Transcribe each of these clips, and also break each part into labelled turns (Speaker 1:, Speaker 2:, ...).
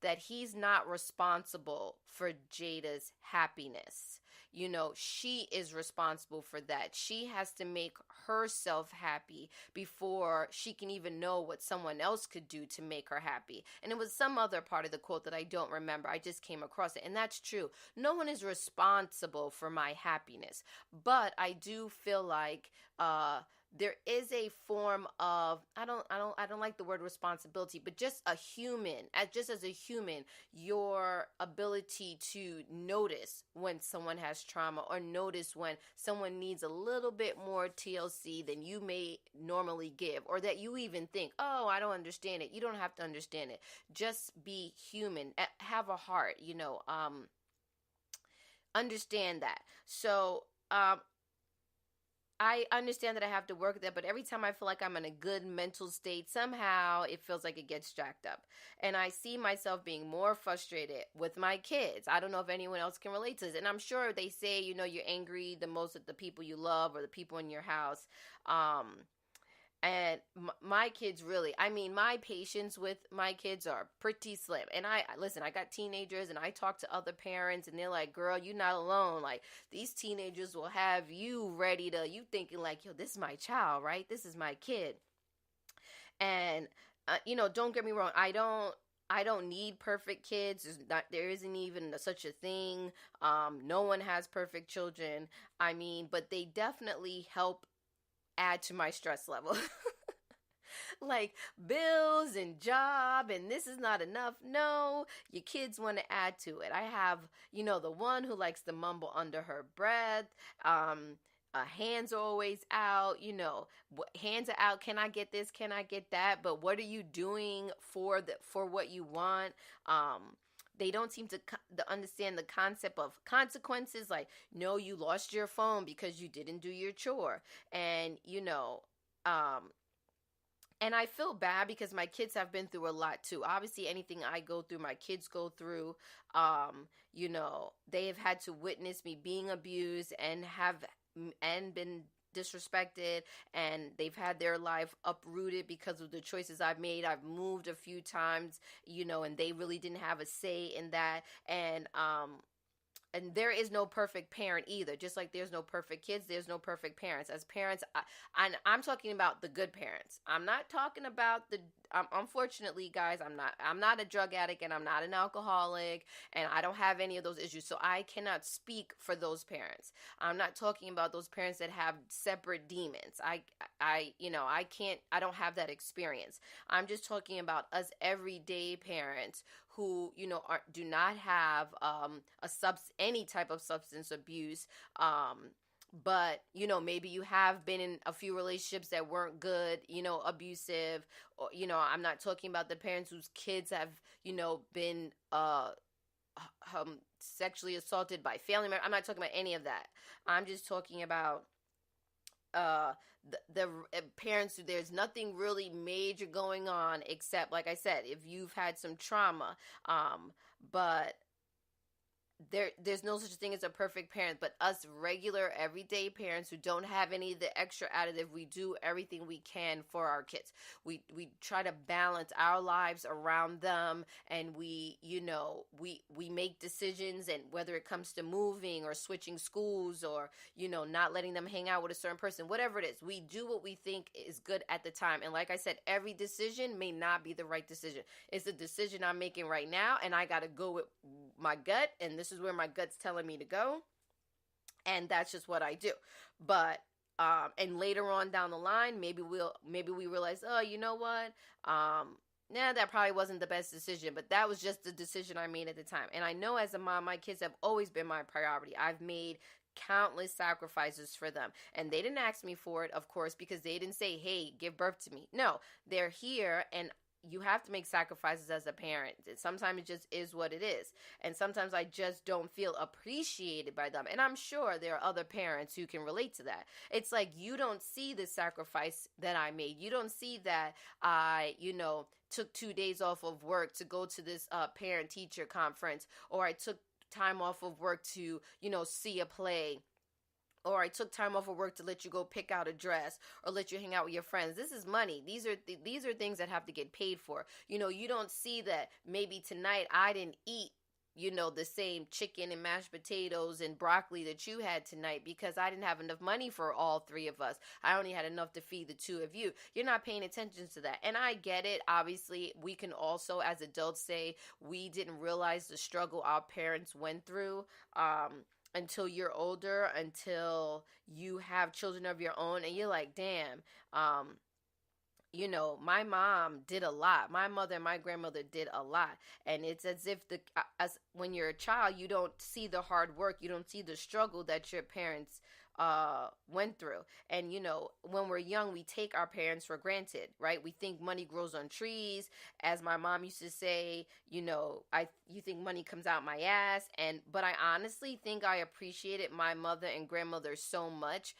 Speaker 1: that he's not responsible for Jada's happiness. You know, she is responsible for that. She has to make herself happy before she can even know what someone else could do to make her happy. And it was some other part of the quote that I don't remember. I just came across it. And that's true. No one is responsible for my happiness. But I do feel like there is a form of I don't like the word responsibility, but just a human, just as a human, your ability to notice when someone has trauma, or notice when someone needs a little bit more TLC than you may normally give, or that you even think, oh, I don't understand it. You don't have to understand it. Just be human, have a heart, understand that. So I understand that I have to work that, but every time I feel like I'm in a good mental state, somehow it feels like it gets jacked up. And I see myself being more frustrated with my kids. I don't know if anyone else can relate to this. And I'm sure they say, you're angry the most at the people you love or the people in your house. And my kids really, my patience with my kids are pretty slim. And listen, I got teenagers and I talk to other parents and they're like, girl, you're not alone. Like, these teenagers will have you ready to, you thinking like, yo, this is my child, right? This is my kid. And, don't get me wrong. I don't need perfect kids. There isn't even such a thing. No one has perfect children. But they definitely help add to my stress level. Like bills and job, and this is not enough. No, your kids want to add to it. I have, the one who likes to mumble under her breath. Hands are always out. Hands are out. Can I get this? Can I get that? But what are you doing for what you want? They don't seem to understand the concept of consequences. Like, no, you lost your phone because you didn't do your chore. And, and I feel bad because my kids have been through a lot too. Obviously, anything I go through, my kids go through. They have had to witness me being abused and been disrespected, and they've had their life uprooted because of the choices I've made. I've moved a few times, and they really didn't have a say in that. And there is no perfect parent either. Just like there's no perfect kids, there's no perfect parents. As parents, I'm talking about the good parents. I'm not talking about unfortunately, guys, I'm not a drug addict and I'm not an alcoholic and I don't have any of those issues. So I cannot speak for those parents. I'm not talking about those parents that have separate demons. I don't have that experience. I'm just talking about us everyday parents who, do not have any type of substance abuse. But, maybe you have been in a few relationships that weren't good, abusive, or, I'm not talking about the parents whose kids have, been sexually assaulted by family members. I'm not talking about any of that. I'm just talking about the parents who there's nothing really major going on except, like I said, if you've had some trauma, but there's no such thing as a perfect parent. But us regular everyday parents who don't have any of the extra additive, we do everything we can for our kids. We try to balance our lives around them, and we make decisions, and whether it comes to moving or switching schools or not letting them hang out with a certain person, whatever it is, we do what we think is good at the time. And like I said, every decision may not be the right decision. It's a decision I'm making right now, and I got to go with my gut, and this is where my gut's telling me to go, and that's just what I do. But and later on down the line, maybe we realize, oh, you know what, that probably wasn't the best decision, but that was just the decision I made at the time. And I know as a mom, my kids have always been my priority. I've made countless sacrifices for them, and they didn't ask me for it, of course, because they didn't say, hey, give birth to me. No, they're here, and you have to make sacrifices as a parent. Sometimes it just is what it is. And sometimes I just don't feel appreciated by them. And I'm sure there are other parents who can relate to that. It's like, you don't see the sacrifice that I made. You don't see that I, took 2 days off of work to go to this parent-teacher conference, or I took time off of work to, see a play, or I took time off of work to let you go pick out a dress or let you hang out with your friends. This is money. These are things that have to get paid for. You don't see that maybe tonight I didn't eat the same chicken and mashed potatoes and broccoli that you had tonight because I didn't have enough money for all three of us. I only had enough to feed the two of you. You're not paying attention to that. And I get it. Obviously, we can also, as adults, say we didn't realize the struggle our parents went through. Until you're older, until you have children of your own, and you're like, damn, my mom did a lot. My mother and my grandmother did a lot. And it's as if as when you're a child, you don't see the hard work, you don't see the struggle that your parents went through. And when we're young, we take our parents for granted, right? We think money grows on trees. As my mom used to say, you think money comes out my ass. But I honestly think I appreciated my mother and grandmother so much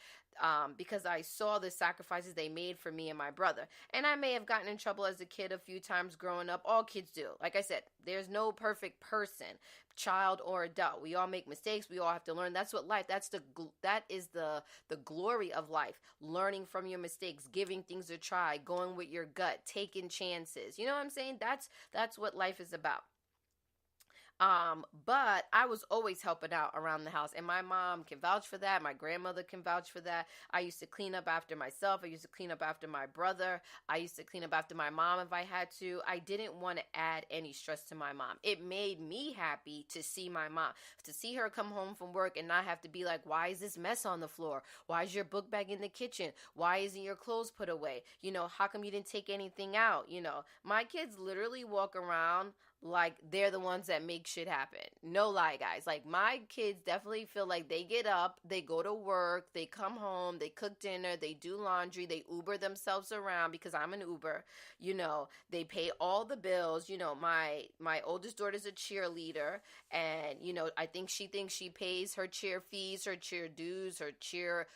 Speaker 1: because I saw the sacrifices they made for me and my brother. And I may have gotten in trouble as a kid a few times growing up. All kids do. Like I said, there's no perfect person, child or adult. We all make mistakes. We all have to learn. That's what life. That is the glory of life. Learning from your mistakes, giving things a try, going with your gut, taking chances. You know what I'm saying? That's what life is about. But I was always helping out around the house, and my mom can vouch for that. My grandmother can vouch for that. I used to clean up after myself. I used to clean up after my brother. I used to clean up after my mom if I had to. I didn't want to add any stress to my mom. It made me happy to see my mom, to see her come home from work and not have to be like, why is this mess on the floor? Why is your book bag in the kitchen? Why isn't your clothes put away? How come you didn't take anything out? My kids literally walk around like they're the ones that make shit happen. No lie, guys. Like, my kids definitely feel like they get up, they go to work, they come home, they cook dinner, they do laundry, they Uber themselves around because I'm an Uber. They pay all the bills. My oldest daughter's a cheerleader, and I think she thinks she pays her cheer fees, her cheer dues, her cheer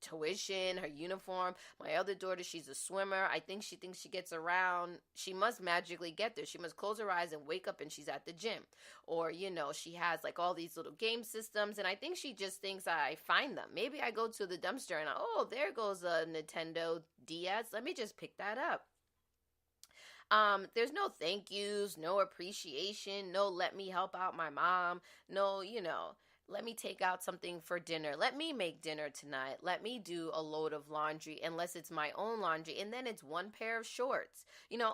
Speaker 1: tuition, her uniform. My other daughter, she's a swimmer. I think she thinks she gets around. She must magically get there. She must close her eyes and wake up and she's at the gym. Or, she has like all these little game systems, and I think she just thinks I find them. Maybe I go to the dumpster and there goes a Nintendo DS. Let me just pick that up. There's no thank yous, no appreciation, no let me help out my mom, no, let me take out something for dinner. Let me make dinner tonight. Let me do a load of laundry, unless it's my own laundry. And then it's one pair of shorts.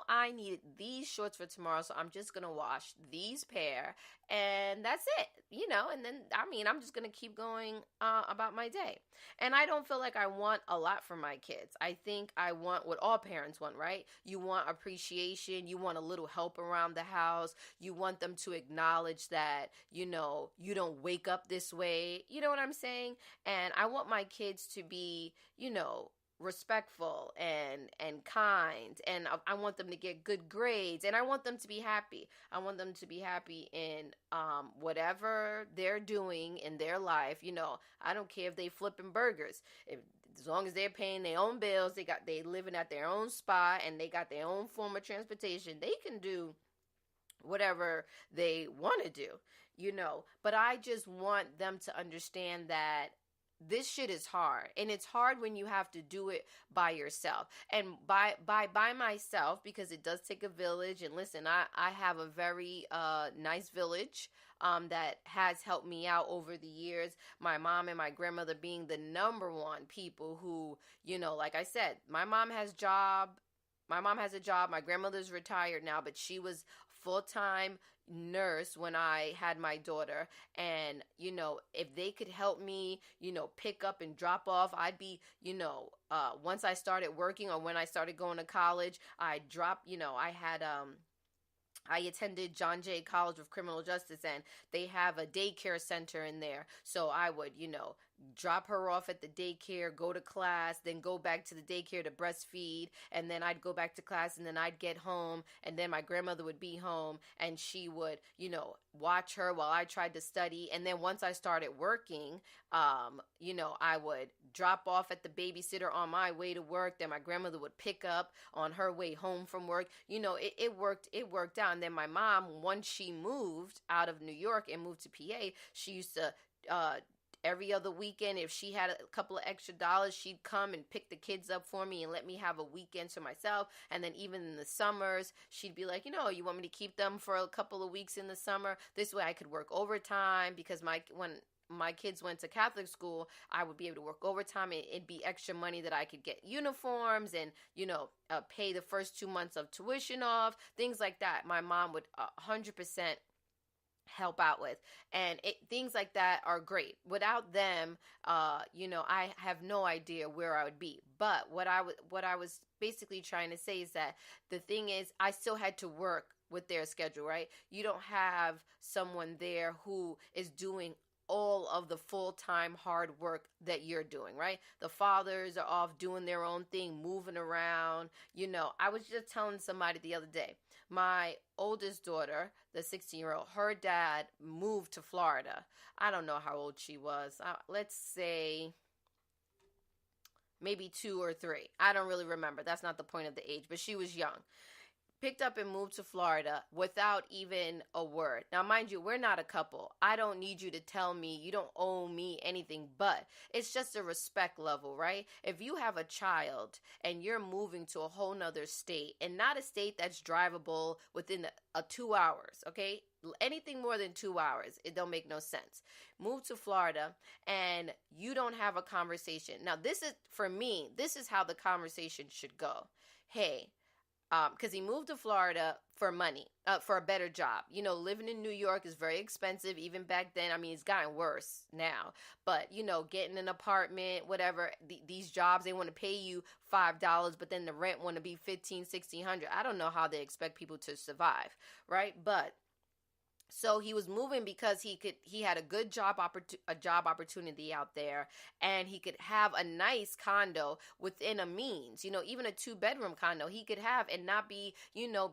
Speaker 1: I need these shorts for tomorrow, so I'm just going to wash these pair. And that's it, and then, I'm just going to keep going about my day. And I don't feel like I want a lot from my kids. I think I want what all parents want, right? You want appreciation. You want a little help around the house. You want them to acknowledge that, you don't wake up this way. You know what I'm saying? And I want my kids to be, respectful and kind, and I want them to get good grades, and I want them to be happy. I want them to be happy in whatever they're doing in their life. I don't care if they flipping burgers. As long as they're paying their own bills, they living at their own spot, and they got their own form of transportation, they can do whatever they want to do. But I just want them to understand that this shit is hard, and it's hard when you have to do it by yourself. And by myself, because it does take a village. And listen, I have a very nice village that has helped me out over the years. My mom and my grandmother being the number one people who, like I said, my mom has a job. My grandmother's retired now, but she was full-time nurse when I had my daughter. And, if they could help me, pick up and drop off, I'd be, once I started working or when I started going to college, I attended John Jay College of Criminal Justice, and they have a daycare center in there. So I would, drop her off at the daycare, go to class, then go back to the daycare to breastfeed, and then I'd go back to class, and then I'd get home, and then my grandmother would be home, and she would, watch her while I tried to study. And then once I started working, I would drop off at the babysitter on my way to work, then my grandmother would pick up on her way home from work. It worked out. And then my mom, once she moved out of New York and moved to PA, she used to every other weekend, if she had a couple of extra dollars, she'd come and pick the kids up for me and let me have a weekend to myself. And then even in the summers, she'd be like, you want me to keep them for a couple of weeks in the summer? This way I could work overtime, because when my kids went to Catholic school, I would be able to work overtime, and it'd be extra money that I could get uniforms and, pay the first 2 months of tuition off, things like that. My mom would 100% help out with, and things like that are great. Without them, I have no idea where I would be. But what I was basically trying to say is that the thing is, I still had to work with their schedule, right? You don't have someone there who is doing all of the full-time hard work that you're doing, right? The fathers are off doing their own thing, moving around. I was just telling somebody the other day, my oldest daughter, the 16-year-old, her dad moved to Florida. I don't know how old she was. Let's say maybe 2 or 3. I don't really remember. That's not the point of the age, but she was young. Picked up and moved to Florida without even a word. Now, mind you, we're not a couple. I don't need you to tell me. You don't owe me anything, but it's just a respect level, right? If you have a child and you're moving to a whole nother state, and not a state that's drivable within 2 hours, okay? Anything more than 2 hours, it don't make no sense. Move to Florida and you don't have a conversation. Now, for me, this is how the conversation should go. Hey, because he moved to Florida for money, for a better job. Living in New York is very expensive, even back then. I mean, it's gotten worse now. But, getting an apartment, whatever, these jobs, they want to pay you $5, but then the rent want to be $1,500, $1,600. I don't know how they expect people to survive, right? But so he was moving because he had a good job opportunity out there, and he could have a nice condo within a means, even a 2-bedroom condo he could have, and not be,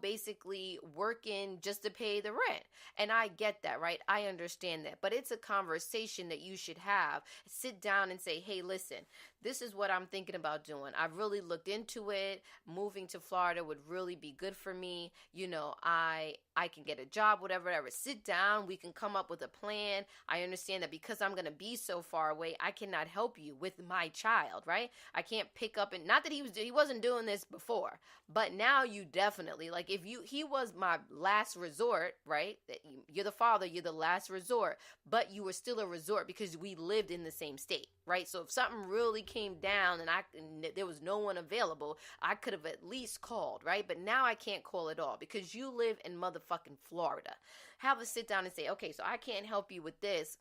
Speaker 1: basically working just to pay the rent. And I get that, right? I understand that, but it's a conversation that you should have. Sit down and say, hey, listen, this is what I'm thinking about doing. I've really looked into it. Moving to Florida would really be good for me. I can get a job, whatever. Sit down. We can come up with a plan. I understand that because I'm going to be so far away, I cannot help you with my child, right? I can't pick up, and not that he wasn't doing this before, but now you definitely, like, he was my last resort, right? You're the father, you're the last resort, but you were still a resort because we lived in the same state, right? So if something really came down and there was no one available, I could have at least called, right? But now I can't call at all because you live in motherfucking Florida. Have a sit down and say, okay, so I can't help you with this.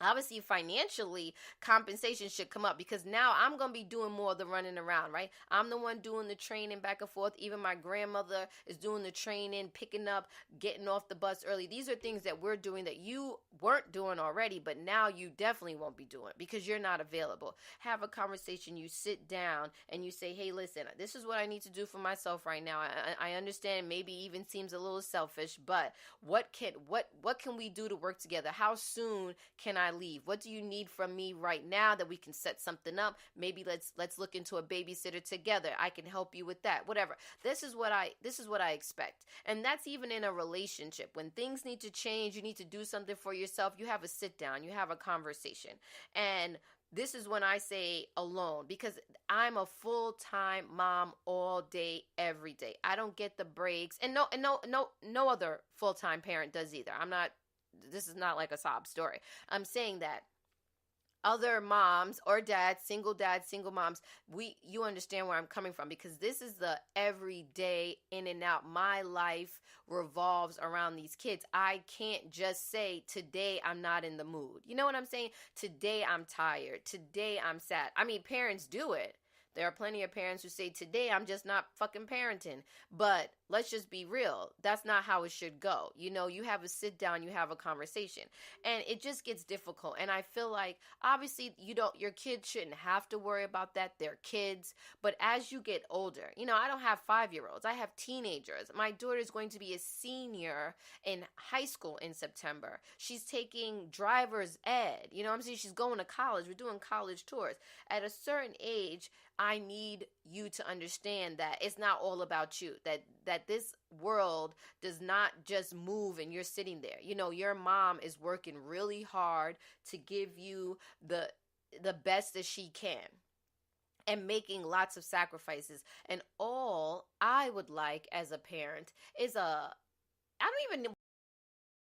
Speaker 1: Obviously, financially, compensation should come up because now I'm going to be doing more of the running around, right? I'm the one doing the training back and forth. Even my grandmother is doing the training, picking up, getting off the bus early. These are things that we're doing that you weren't doing already, but now you definitely won't be doing because you're not available. Have a conversation. You sit down and you say, hey, listen, this is what I need to do for myself right now. I understand, maybe even seems a little selfish, but what can we do to work together? How soon can I leave? What do you need from me right now that we can set something up? Maybe let's look into a babysitter together. I can help you with that. Whatever. This is what I expect. And that's even in a relationship. When things need to change, you need to do something for yourself. You have a sit down, you have a conversation. And this is when I say alone, because I'm a full-time mom all day, every day. I don't get the breaks, and no other full-time parent does either. This is not like a sob story. I'm saying that other moms or dads, single moms, you understand where I'm coming from, because this is the everyday in and out. My life revolves around these kids. I can't just say today I'm not in the mood. You know what I'm saying? Today I'm tired. Today I'm sad. I mean, parents do it. There are plenty of parents who say, today I'm just not fucking parenting. But let's just be real. That's not how it should go. You have a sit down, you have a conversation. And it just gets difficult. And I feel like, obviously, your kids shouldn't have to worry about that. They're kids. But as you get older, I don't have 5-year-olds. I have teenagers. My daughter is going to be a senior in high school in September. She's taking driver's ed. You know what I'm saying? She's going to college. We're doing college tours. At a certain age, I need you to understand that it's not all about you, that that this world does not just move and you're sitting there. You know, your mom is working really hard to give you the best that she can and making lots of sacrifices. And all I would like as a parent is a I don't even